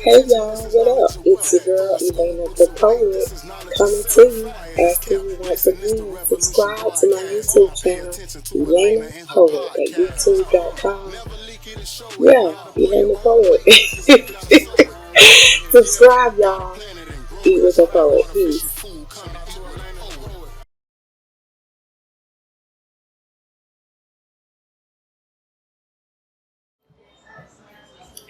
Hey y'all, what up? It's your girl Elena the Poet coming to you, asking you once again, subscribe to my YouTube channel, Elena Poet at youtube.com. Yeah, Elena Poet. Subscribe y'all. Eat with the Poet. Peace.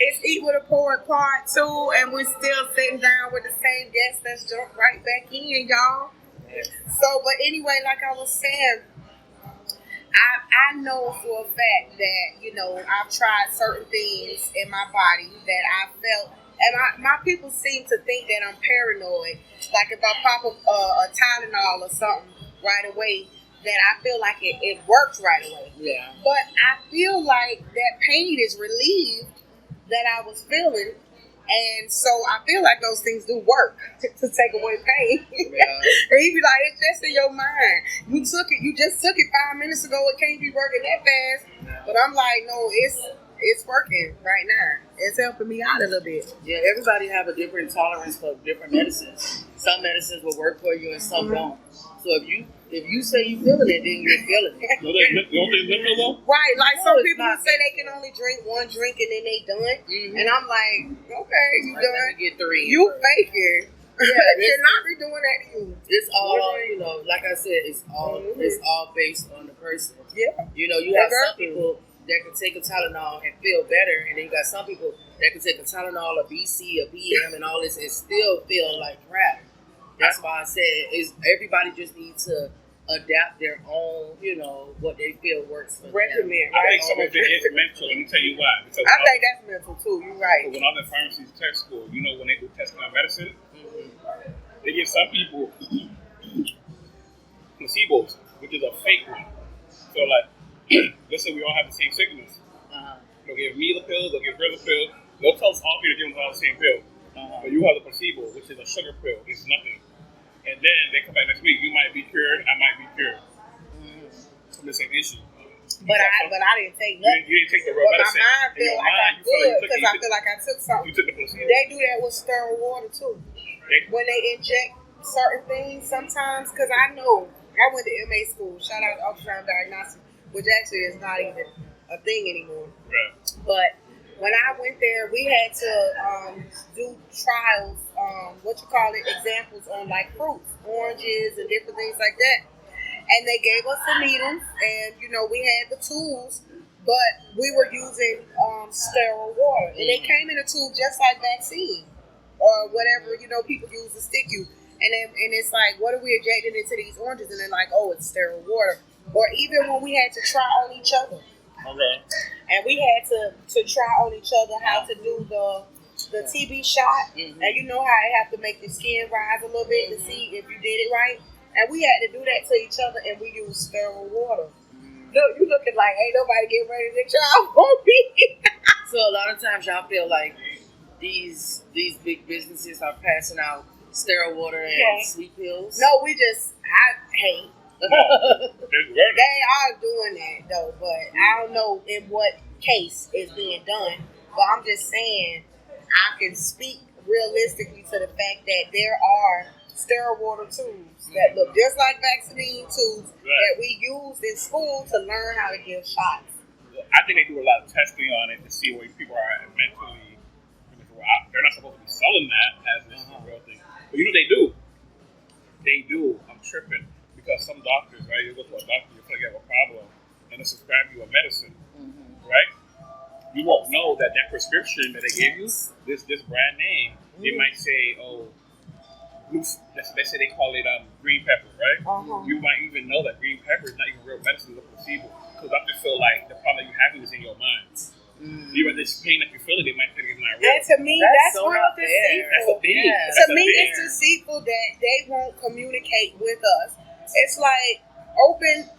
It's Eat with a Poet Part 2, and we're still sitting down with the same guest. Let's jump right back in, y'all. But anyway, like I was saying, I know for a fact that, I've tried certain things in my body that I felt, and my people seem to think that I'm paranoid. Like if I pop a Tylenol or something right away, that I feel like it works right away. Yeah. But I feel like that pain is relieved that I was feeling, and so I feel like those things do work to take away pain. Yeah. And you be like, it's just in your mind. You just took it 5 minutes ago. It can't be working that fast. Yeah. But I'm like, no, it's working right now. It's helping me out a little bit. Yeah, everybody have a different tolerance for different medicines. Some medicines will work for you and some don't. So if you say you feeling it, then you're feeling it. Don't they mental though? Right, like No, some it's people not say they can only drink one drink and then they done. Mm-hmm. And I'm like, okay, you Like, done. let me get 3. You faking. Yeah, Cannot be doing that to you. It's all, like I said, it's all based on the person. Yeah. You have some people that can take a Tylenol and feel better, and then you got some people that can take a Tylenol, a BC, a BM, and all this and still feel like crap. That's why I said everybody just needs to adapt their own, what they feel works for Regimen, them. I think some of it is mental. Let me tell you why. Because I think that's mental too. You're right. when I was in pharmacy tech school, when they do testing on medicine, they give some people placebos, which is a fake one. So like, let's say we all have the same sickness. They'll give me the pill, they'll give her the pill. They'll tell us all three to give them all the same pill. But you have the placebo, which is a sugar pill. It's nothing. And then they come back next week. You might be cured. I might be cured from the same issue. But I didn't take nothing. You didn't take the real but medicine. my mind feel like I'm good because I feel like I took something. You took the placebo. They do that with sterile water too. When they inject certain things sometimes, because I know I went to MA school. Shout out to ultrasound diagnostics, which actually is not even a thing anymore. Right. But when I went there, we had to do trials, examples on like fruits, oranges, and different things like that. And they gave us the needles, and we had the tools, but we were using sterile water, and they came in a tube just like vaccine or whatever people use to stick you. And it's like, what are we injecting into these oranges? And they're like, oh, it's sterile water. Or even when we had to try on each other. Okay. And we had to try on each other how to do the TB shot. And you know how it have to make the skin rise a little bit to see if you did it right. And we had to do that to each other, and we used sterile water. Look, you looking like ain't nobody getting ready to try on me. So a lot of times y'all feel like these big businesses are passing out sterile water and sweet pills. No, I hate. They are doing that though, but I don't know in what case it's being done. But I'm just saying, I can speak realistically to the fact that there are sterile water tubes that look just like vaccine tubes that we used in school to learn how to give shots. I think they do a lot of testing on it to see where people are mentally. They're not supposed to be selling that as this is a real thing. But they do. They do. I'm tripping. Because some doctors, right, you go to a doctor, you feel like you have a problem, and they prescribe you a medicine, right? You won't know that prescription that they gave you, this brand name, they might say, let's say they call it green pepper, right? You might even know that green pepper is not even real medicine, it's a placebo. Because doctors feel like the problem that you're having is in your mind. Even this pain that you're feeling, they might think it's not real. And to me, that's so real deceitful. That's a thing. Yeah. To me, it's deceitful that they won't communicate with us. It's like open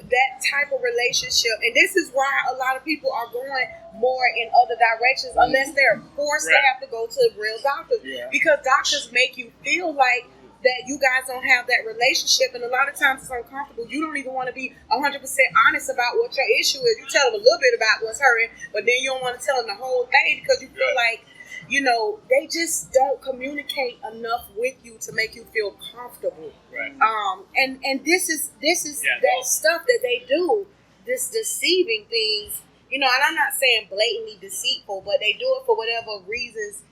that type of relationship, and this is why a lot of people are going more in other directions unless they're forced to have to go to real doctors, because doctors make you feel like that you guys don't have that relationship, and a lot of times it's uncomfortable. You don't even want to be 100% honest about what your issue is. You tell them a little bit about what's hurting, but then you don't want to tell them the whole thing because you feel like you know, they just don't communicate enough with you to make you feel comfortable. Right. And this is that stuff that they do, this deceiving things, you know, and I'm not saying blatantly deceitful, but they do it for whatever reasons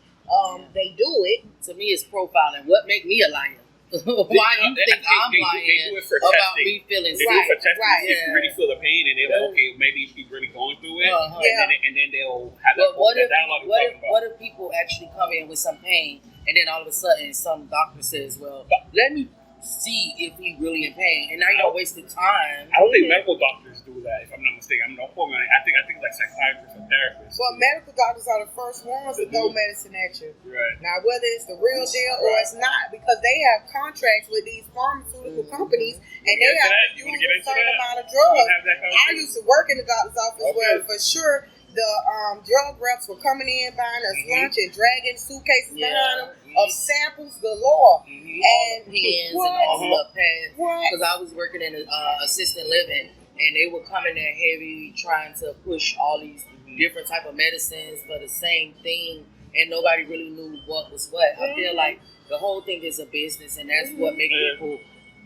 they do it. To me, it's profiling. What make me a liar? Why do you think I'm lying about me feeling sick? They do it for testing. If you really feel the pain, and they're like, okay, maybe he's really going through it, and then they'll have that dialogue. What if people actually come in with some pain, and then all of a sudden some doctor says, well, let me see if he's really in pain, and now you don't waste the time. I don't think medical doctors do that, if I'm not mistaken. I'm not quoting. I think like psychiatrists and therapists. Well, medical doctors are the first ones to throw medicine at you. Right. Now, whether it's the real deal or it's not, because they have contracts with these pharmaceutical companies, and they have to use a certain amount of drugs. I used to work in the doctor's office where, for sure, the drug reps were coming in, buying us lunch and dragging suitcases behind them of samples galore. And pens and all the pads. Because I was working in assisted living, and they were coming there heavy, trying to push all these different type of medicines for the same thing, and nobody really knew what was what. I feel like the whole thing is a business, and that's what makes people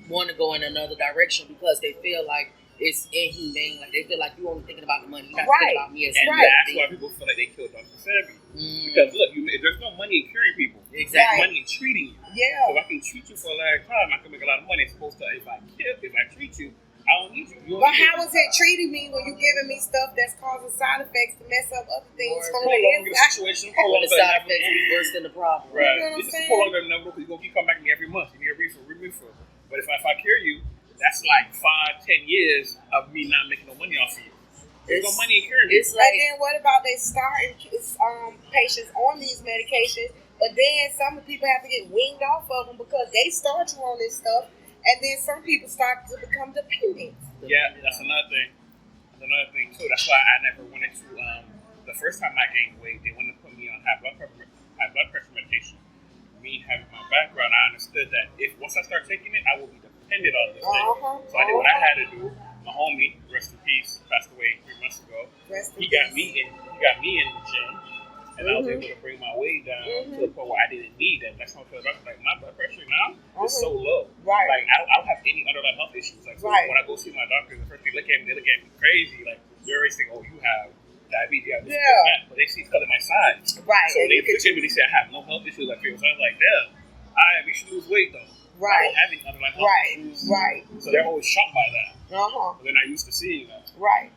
want to go in another direction, because they feel like it's inhumane. Like they feel like you're only thinking about the money, you're not thinking about me as a that's why people feel like they killed Dr. Sebi. Because look, there's no money in curing people. Exactly. There's money in treating you. Yeah. So if I can treat you for a long time, I can make a lot of money. It's supposed to, if I treat you, I don't need you. But how is it treating me when you're giving me stuff that's causing side effects to mess up other things from the inside? When the side effects be worse than the problem. Right. You know what I'm saying? Prolong the number, because you're going to keep coming back to me every month. You need a refill. But if I cure you, that's like 5-10 years of me not making no money off of you. There's no money in curing you. And then what about they starting patients on these medications, but then some people have to get weaned off of them because they start you on this stuff, and then some people start to become dependent. Yeah, that's another thing. Too. That's why I never wanted to. The first time I gained weight, they wanted to put me on high blood pressure medication. Me having my background, I understood that if once I start taking it, I will be dependent on this thing. So I did what I had to do. My homie, rest in peace, passed away 3 months ago. He got me in the gym, and I was able to bring my weight down to the point where I didn't need that. That's not because like my blood pressure now is so low. Right. Like I don't have any underlying health issues. Like so when I go see my doctor, the first thing they look at me crazy. Like they're always saying, "Oh, you have diabetes, you have this, that." But they see it's because of my size. Right. So they look at me, they say I have no health issues. I feel so I was like, "Damn, we should lose weight though." Right. Having underlying health issues. Right. So they're always shocked by that. But they're not used to seeing that. Right.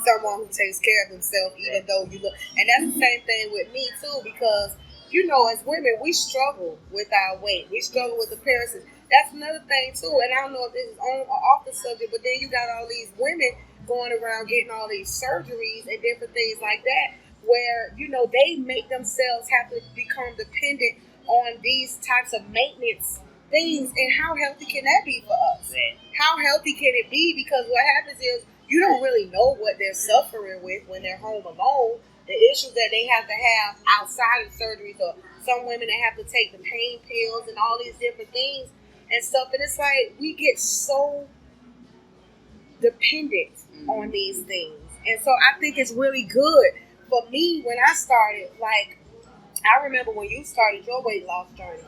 Someone who takes care of themselves, even though you look. And that's the same thing with me too, because you know, as women, we struggle with our weight. We struggle with appearances. That's another thing too. And I don't know if this is on or off the subject, but then you got all these women going around getting all these surgeries and different things like that, where you know they make themselves have to become dependent on these types of maintenance things. And how healthy can that be for us? Right. How healthy can it be? Because what happens is you don't really know what they're suffering with when they're home alone. The issues that they have to have outside of surgeries, or some women that have to take the pain pills and all these different things and stuff. And it's like we get so dependent on these things. And so I think it's really good. For me, when I started, like, I remember when you started your weight loss journey.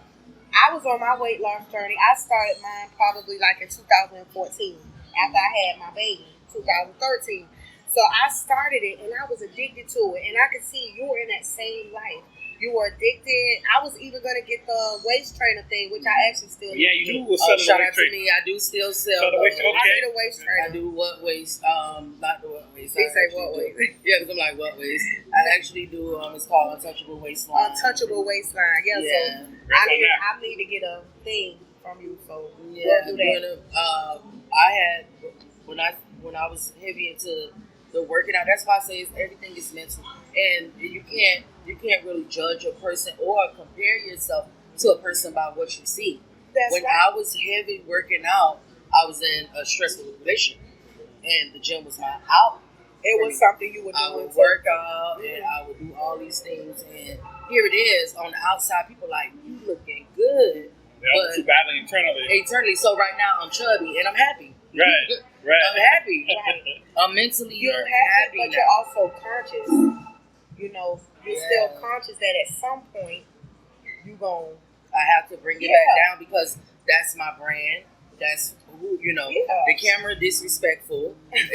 I was on my weight loss journey. I started mine probably like in 2014 after I had my baby, 2013. So I started it and I was addicted to it. And I could see you were in that same life. You were addicted. I was even going to get the waist trainer thing, which I actually still do. Yeah, you do. Shout out to me. I do still sell. I need a waist trainer. I do what waist? Not the what waist. They say what waist? Yeah, because I'm like, what waist? I actually do, it's called Untouchable Waistline. Untouchable Waistline. Yeah, yeah. So I need to get a thing from you. So we'll do that. I had, when I was heavy into the working out, that's why I say everything is mental. And you can't really judge a person or compare yourself to a person by what you see. When I was heavy working out, I was in a stressful relationship, and the gym was my out. It was something you would do. I would work out and I would do all these things, and here it is on the outside. People like, you looking good, but too badly internally. So right now I'm chubby and I'm happy. Right. I'm happy. Right. I'm mentally you're happy, but you're also conscious. you know, you're still conscious that at some point you gon' I have to bring it back down because that's my brand. That's who, you know, the camera disrespectful. And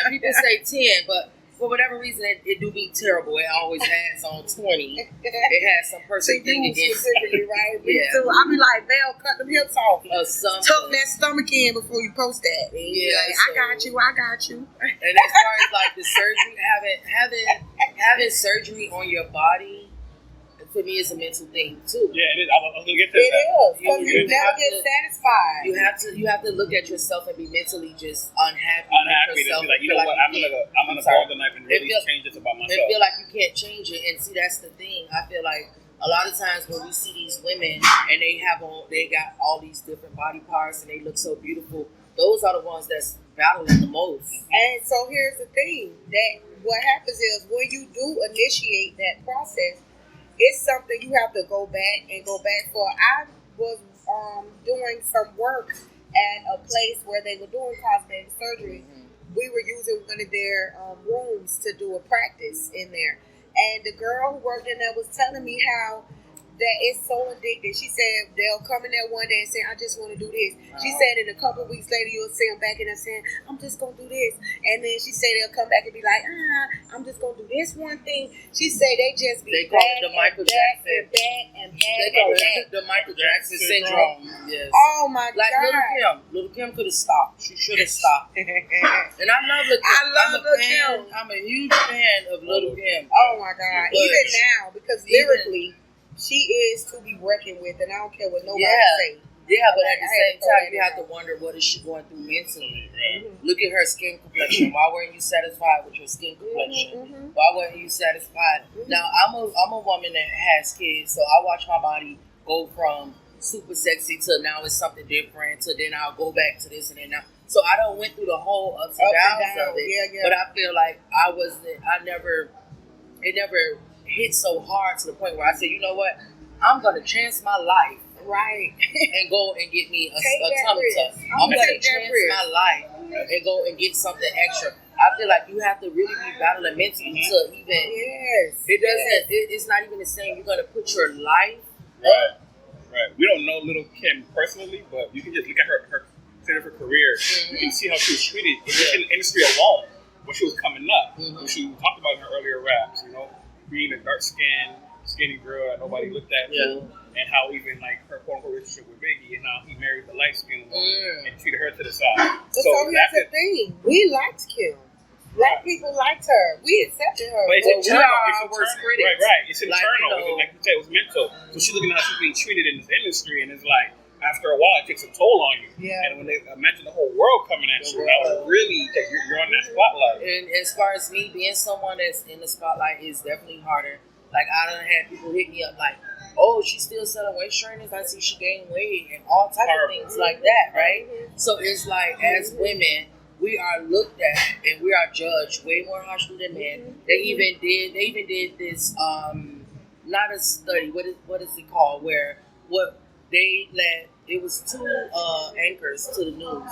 people say 10, but for whatever reason, it do be terrible. It always adds on 20. It has some person thing against specifically, right? Me too. I be like, Val, cut them hips off. Tuck that stomach in before you post that. And like, I got you. And as far as like the surgery, having surgery on your body, for me, it's a mental thing too. Yeah, it is. I was gonna get to that. It is, because you never get satisfied. You have to look at yourself and be mentally just unhappy. Unhappy. To be like, you know what? I'm gonna borrow the knife and really change this about myself. And feel like you can't change it. And see, that's the thing. I feel like a lot of times when we see these women and they got all these different body parts and they look so beautiful, those are the ones that's battling the most. And so here's the thing: that what happens is when you do initiate that process, it's something you have to go back for. I was doing some work at a place where they were doing cosmetic surgery. We were using one of their rooms to do a practice in there. And the girl who worked in there was telling me how that it's so addictive. She said they'll come in there one day and say, I just want to do this. She said in a couple of weeks later, you'll see them back in there saying, I'm just going to do this. And then she said they'll come back and be like, I'm just going to do this one thing. She said they just be they call it the Michael Jackson. They call it the Michael Jackson syndrome. Yes. Oh my God. Like Little Kim could have stopped. She should have stopped. And I love Little Kim. I love Little Kim. I'm a huge fan of Little Kim. Oh my God. Even now, because lyrically, she is to be reckoned with, and I don't care what nobody say. Yeah, but at the same time, you have to wonder what is she going through mentally. Look at her skin complexion. Why weren't you satisfied with your skin complexion? Why weren't you satisfied? Now, I'm a woman that has kids, so I watch my body go from super sexy to now it's something different, to then I'll go back to this and then now. So I don't went through the whole ups and downs of it. But I feel like it never hit so hard to the point where I said, you know what, I'm gonna chance my life, and go and get me a tummy tuck. I'm gonna chance my life and go and get something extra. I feel like you have to really be battling mentally to even. It's not even the same. You're gonna put your life. Right. We don't know Little Kim personally, but you can just look at her career. You can see how she was treated in the industry alone when she was coming up. She talked about in her earlier raps, you know, being a dark-skinned, skinny girl that nobody looked at, and how even like her quote-unquote relationship with Biggie, and how he married the light-skinned one and treated her to the side. So here's the thing: we liked Kim. Black people liked her. We accepted her. But it's internal. Right. It's internal. Like you said, it was mental. So she's looking at how she's being treated in this industry, and it's like, after a while, it takes a toll on you. Yeah. And when they imagine the whole world coming at you, that would really take you're on that spotlight. And as far as me being someone that's in the spotlight is definitely harder. Like I done had people hit me up like, oh, she's still selling waist trainers. I see she gained weight and all type of things like that, right? So it's like as women, we are looked at and we are judged way more harshly than men. They even did this not a study. What is it called? Where it was two anchors to the news.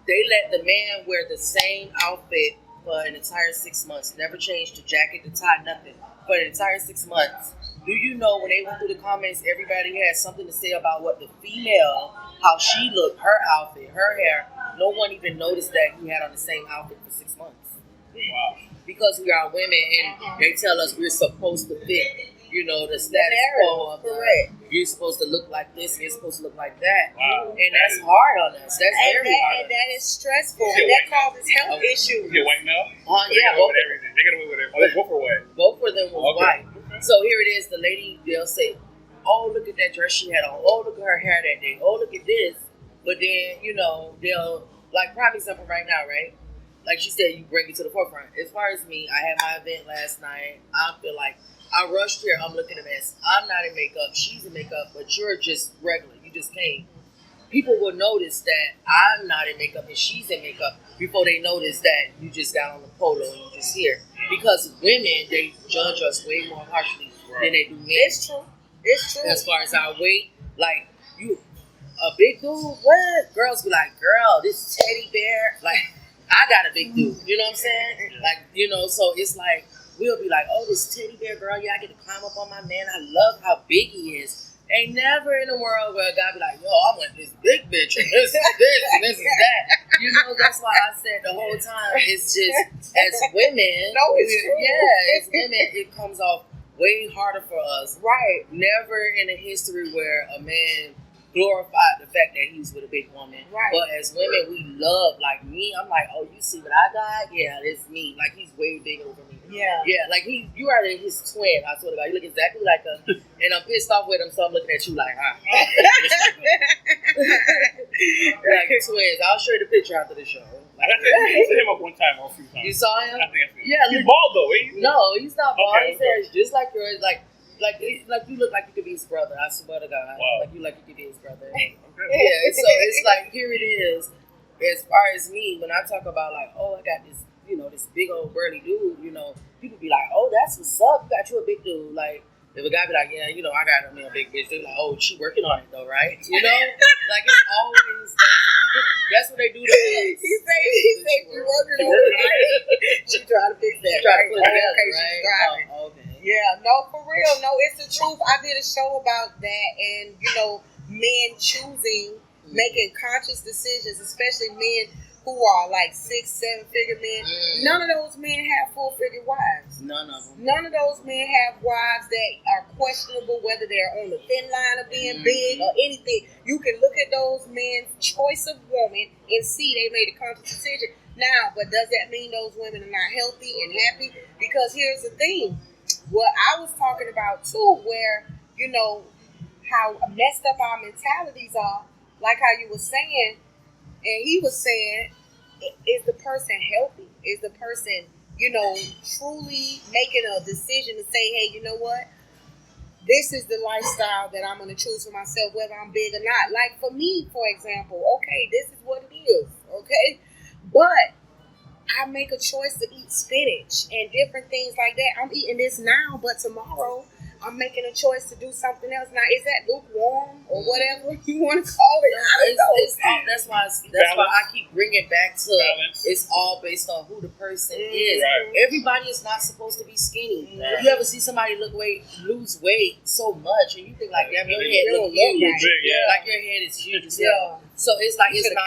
They let the man wear the same outfit for an entire 6 months. Never changed the jacket, the tie, nothing. For an entire 6 months. Do you know when they went through the comments, everybody had something to say about what the female, how she looked, her outfit, her hair. No one even noticed that he had on the same outfit for 6 months. Wow. Because we are women and they tell us we're supposed to fit. You know, the status quo of you're supposed to look like this, you're supposed to look like that. Wow. And that's hard on us. That's very hard. And that is stressful. And that causes health issues. Is it white now? Yeah. They got away with everything. Oh, both were white. Both of them was white. Okay. So here it is. The lady, they'll say, oh, look at that dress she had on. Oh, look at her hair that day. Oh, look at this. But then, you know, they'll, like, prime example right now, right? Like she said, you bring it to the forefront. As far as me, I had my event last night. I feel like I rushed here. I'm looking a mess. I'm not in makeup. She's in makeup, but you're just regular. You just came. People will notice that I'm not in makeup and she's in makeup before they notice that you just got on the polo and you just here. Because women, they judge us way more harshly than they do men. It's true. As far as our weight, like you, a big dude, what? Girls be like, girl, this teddy bear. Like, I got a big dude. You know what I'm saying? Like, you know, so it's like, we'll be like, oh, this teddy bear girl, yeah, I get to climb up on my man. I love how big he is. Ain't never in a world where a guy be like, yo, I want this big bitch, and this is this, and this is that. You know, that's why I said the whole time, it's just, as women, No, it's true. yeah, as women, it comes off way harder for us. Right. Never in a history where a man glorified the fact that he's with a big woman. Right. But as women, we love, like me, I'm like, oh, you see what I got? Yeah, it's me. Like, he's way bigger than me. Yeah. Yeah, like you are his twin, I swear to God. You look exactly like him. And I'm pissed off with him, so I'm looking at you like, like twins. I'll show you the picture after the show. Like, I think him up one time or a few times. you saw him? I think I see him. Yeah. He's bald though, ain't he? No, he's not bald. Okay, His hair is just like yours. Like you look like you could be his brother. I swear to God. Wow. Like you could be his brother. Okay. Yeah, so it's like, here it is. As far as me, when I talk about like, oh, I got this, this big old burly dude, people be like, oh, that's what's up. You got you a big dude. Like, if a guy be like, yeah, I got me a big bitch, they're like, oh, she working on it though, right? Like, it's always that's what they do to us. He say she working on it, right? She trying to fix that, Try to right? put it together, Okay, right? she's driving. Oh, okay. Yeah, no, for real. No, it's the truth. I did a show about that, and men choosing, making conscious decisions, especially men who are like 6-7 figure men. None of those men have full figure wives. None of them. None of those men have wives that are questionable, whether they're on the thin line of being big or anything. You can look at those men's choice of woman and see they made a conscious decision. Now, but does that mean those women are not healthy and happy? Because here's the thing. What I was talking about too, where, how messed up our mentalities are, like how you were saying, and he was saying, is the person healthy? Is the person, truly making a decision to say, hey, you know what? This is the lifestyle that I'm going to choose for myself, whether I'm big or not. Like for me, for example, okay, this is what it is, okay? But I make a choice to eat spinach and different things like that. I'm eating this now, but tomorrow I'm making a choice to do something else. Now, is that lukewarm or whatever you want to call it? I don't know. That's why I keep bringing back to balance. It's all based on who the person is. Right. Everybody is not supposed to be skinny. Right. You ever see somebody lose weight so much, and you think like, damn, your head look huge. Big, yeah. Like your head is huge as Yeah. hell. So it's like it's not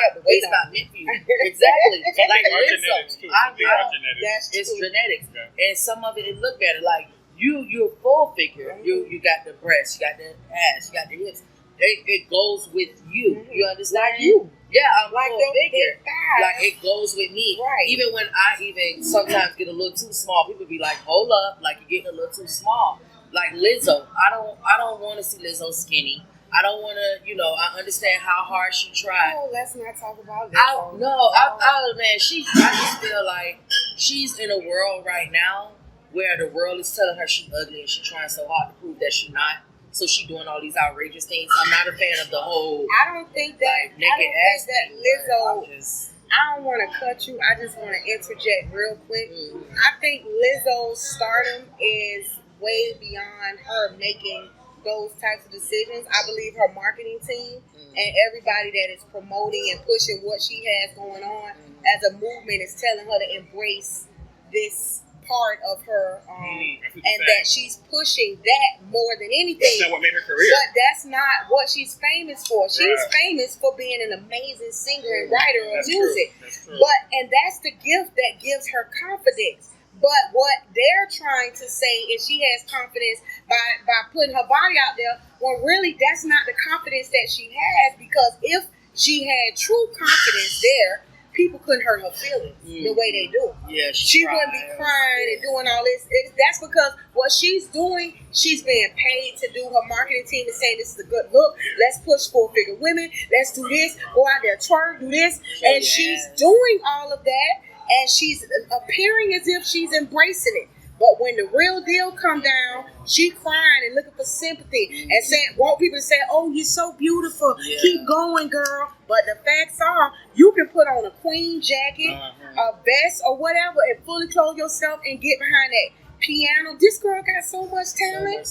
meant for you. Exactly. Exactly. Like Our Lizzo. genetics too. I Something our know genetics. it's true. genetics, Okay. and some of it look better. Like you're full figure. You got the breasts, you got the ass, you got the hips. It goes with you. You understand? Like you. Yeah, I'm Like full your figure. big thighs. Like it goes with me. Right. Even when I sometimes get a little too small, people be like, "Hold up, like you're getting a little too small." Like Lizzo, I don't want to see Lizzo skinny. I don't want to, I understand how hard she tried. Oh, let's not talk about that. Man, I just feel like she's in a world right now where the world is telling her she's ugly and she's trying so hard to prove that she's not. So she's doing all these outrageous things. I'm not a fan of the whole I don't think that naked ass thing. Lizzo. I don't want to cut you. I just want to interject real quick. I think Lizzo's stardom is way beyond her making those types of decisions. I believe her marketing team and everybody that is promoting and pushing what she has going on as a movement is telling her to embrace this part of her and that she's pushing that more than anything. That's not what made her career. But that's not what she's famous for. She's famous for being an amazing singer and writer of music. That's true. And that's the gift that gives her confidence. But what they're trying to say is she has confidence by putting her body out there, when really that's not the confidence that she has, because if she had true confidence there, people couldn't hurt her feelings the way they do. Yeah, she wouldn't be crying and doing all this. That's because what she's doing, she's being paid to do. Her marketing team is saying this is a good look. Let's push 4-figure women. Let's do this. Go out there, twerk, do this. And she's doing all of that. And she's appearing as if she's embracing it. But when the real deal come down, she crying and looking for sympathy and want people to say, oh, you're so beautiful. Yeah. Keep going, girl. But the facts are, you can put on a queen jacket, a vest, or whatever, and fully clothe yourself and get behind that piano. This girl got so much talent.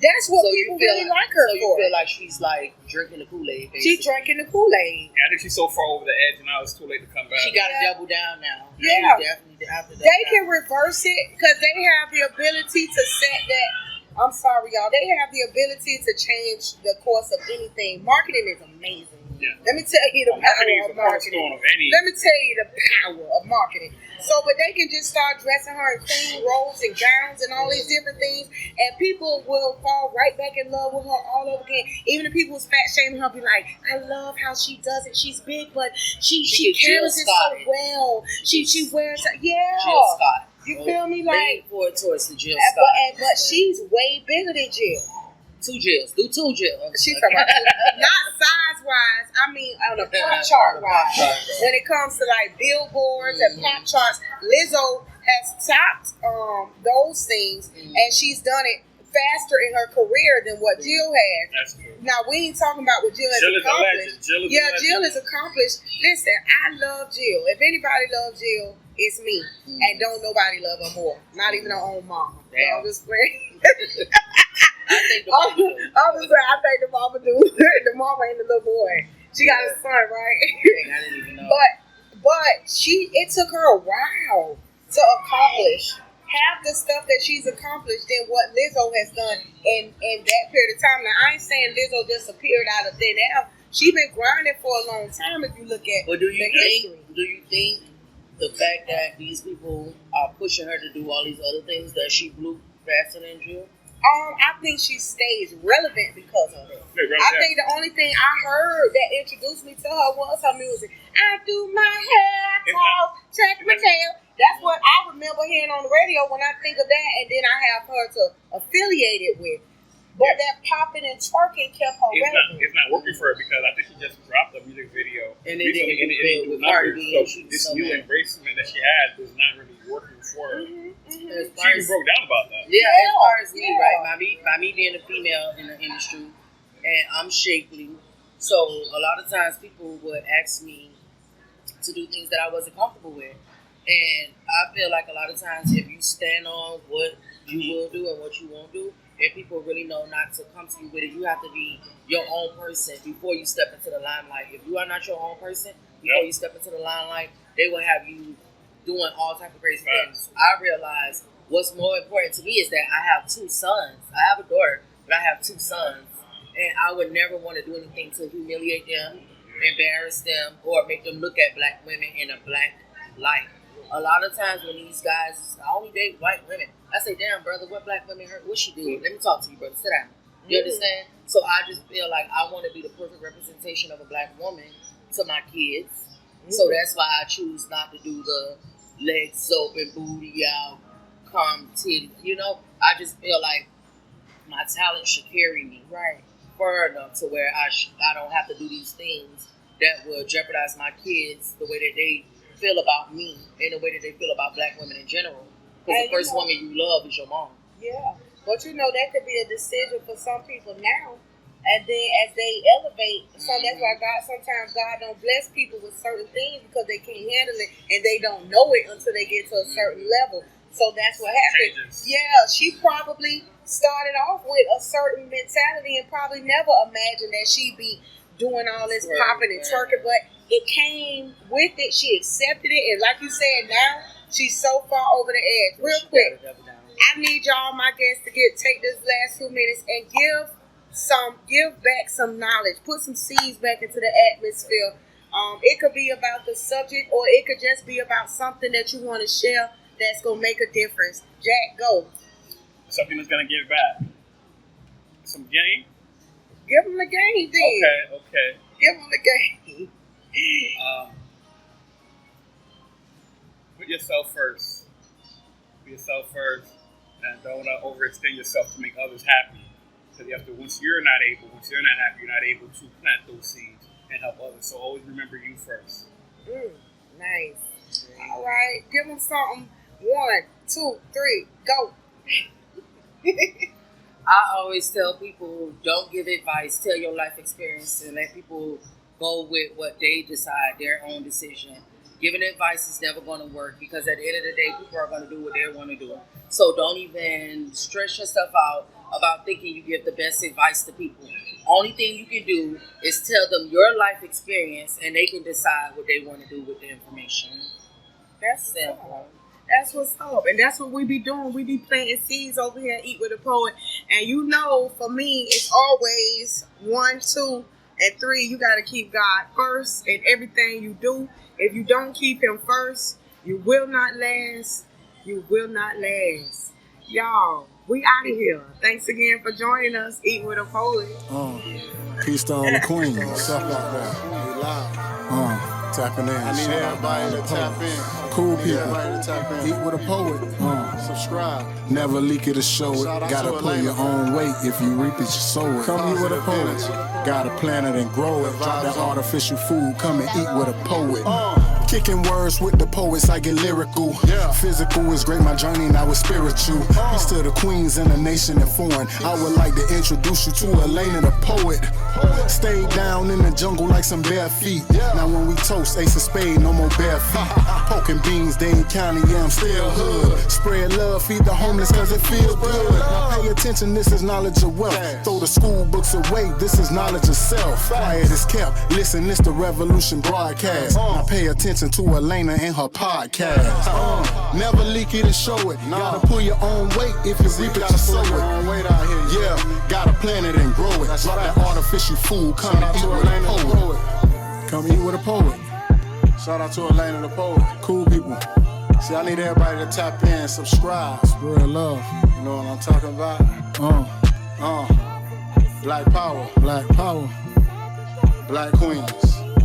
That's what people really like her so for. You feel like she's like drinking the Kool-Aid, basically. She's drinking the Kool-Aid. Yeah, I think she's so far over the edge, and now it's too late to come back. She got to double down now. Yeah. Definitely have to double They down. can reverse it because they have the ability to set that. I'm sorry, y'all. They have the ability to change the course of anything. Marketing is amazing. Yeah. Let me tell you the power of marketing. Let me tell you the power of marketing. So, but they can just start dressing her in clean robes and gowns and all these different things, and people will fall right back in love with her all over again. Even the people who's fat shaming her be like, I love how she does it. She's big, but she carries it so well. She wears it. Yeah. Jill Scott. You feel me? Like, lean forward towards the Jill Scott. but she's way bigger than Jill. 2 Jills. Do 2 Jills. She's talking about not size wise. I mean on a pop chart wise. When it comes to like billboards and pop charts, Lizzo has topped those things, and she's done it faster in her career than what Jill has. That's true. Now we ain't talking about what Jill has accomplished. Jill is accomplished. Listen, I love Jill. If anybody loves Jill, it's me. And don't nobody love her more. Not even her own mama. I'm just playing. I think the mama do. I think the mama do. The mama and the little boy. She got a son, right? I didn't even know. But it took her a while to accomplish half the stuff that she's accomplished than what Lizzo has done in that period of time. Now, I ain't saying Lizzo just appeared out of thin air. She's been grinding for a long time if you look at but the history. Do you think the fact that these people are pushing her to do all these other things that she blew faster than Jill? I think she stays relevant because of it. I think the only thing I heard that introduced me to her was her music. I do my hair, toss, check my tail. That's what I remember hearing on the radio when I think of that, and then I have her to affiliate it with. But that popping and twerking kept her relevant. It's not working for her because I think she just dropped a music video and it didn't do numbers. So this new embracement that she had is not really working for her. She even broke down about that. Yeah, as far as me, right? By me being a female in the industry, and I'm shapely, so a lot of times people would ask me to do things that I wasn't comfortable with. And I feel like a lot of times if you stand on what you will do and what you won't do, and people really know not to come to you with it, you have to be your own person before you step into the limelight. If you are not your own person, before you step into the limelight, they will have you doing all type of crazy things. I realize what's more important to me is that I have 2 sons. I have a daughter, but I have 2 sons. And I would never want to do anything to humiliate them, embarrass them, or make them look at black women in a black light. A lot of times when these guys, I only date white women, I say, damn, brother, what black women hurt? What she did? Let me talk to you, brother. Sit down. You understand? So I just feel like I want to be the perfect representation of a black woman to my kids. So that's why I choose not to do the legs open, booty out, come titty. You know, I just feel like my talent should carry me far enough to where I don't have to do these things that will jeopardize my kids the way that they feel about me and the way that they feel about black women in general. Because the first woman you love is your mom. Yeah. But that could be a decision for some people now. And then as they elevate, so that's why sometimes God don't bless people with certain things because they can't handle it and they don't know it until they get to a certain level. So that's what happened. Yeah, she probably started off with a certain mentality and probably never imagined that she'd be doing all this popping and twerking, but it came with it. She accepted it, and like you said, now she's so far over the edge. Real quick, I need y'all, my guests, to take this last 2 minutes and give back some knowledge, put some seeds back into the atmosphere. It could be about the subject, or it could just be about something that you want to share that's gonna make a difference. Jack, go. Something that's gonna give back. Some game. Give them the game, then. Okay. Give them the game. Put yourself first. And don't overextend yourself to make others happy. Because once you're not happy, you're not able to plant those seeds and help others. So always remember you first. Nice. All right. Give them something. 1, 2, 3, go. I always tell people, don't give advice. Tell your life experience and let people go with what they decide, their own decision. Giving advice is never going to work because at the end of the day, people are going to do what they want to do. So don't even stress yourself out about thinking you give the best advice to people. Only thing you can do is tell them your life experience, and they can decide what they want to do with the information. That's simple. That's what's up. And that's what we be doing. We be planting seeds over here at Eat with a Poet. And you know, for me, it's always 1, 2, and 3. You got to keep God first in everything you do. If you don't keep him first, you will not last. You will not last. Y'all, we out of here. Thanks again for joining us, Eat with a Poet. Peace to all the queens. What's up out there? We live. Tapping in. I need everybody to tap in. Cool people. Everybody to tap in. Eat with a poet. Subscribe. Never leak it or show it. Shout out Gotta to pull Elena. your own weight. If you reap it, you sow it. Come eat with a poet. Gotta plant it and grow it. Drop that artificial food. Come and eat with a poet. Kicking words with the poets, I get lyrical. Physical is great, my journey now is spiritual. Peace to the queens in the nation and foreign. I would like to introduce you to Elena the poet. Stayed down in the jungle like some bare feet. Now when we toast, ace of spade, no more bare feet. Poking beans, Dane County, yeah, I'm still hood. Spread love, feed the homeless cause it feels good. Now pay attention, this is knowledge of wealth. Throw the school books away, this is knowledge of self. Quiet is kept, listen, this the Revolution broadcast. Now pay attention to Elena and her podcast. Never leak it and show it. Gotta pull your own weight if you reap it, you sow it. Yeah, gotta plant it and grow it. Drop that artificial food, come and eat with a poet. Come eat with a poet. Shout out to Elena the poet. Cool people. See, I need everybody to tap in, subscribe. Spread love. You know what I'm talking about? Black power. Black power. Black queens.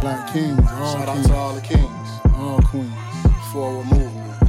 Black kings. All Shout out kings. to all the kings. All queens. Forward movement.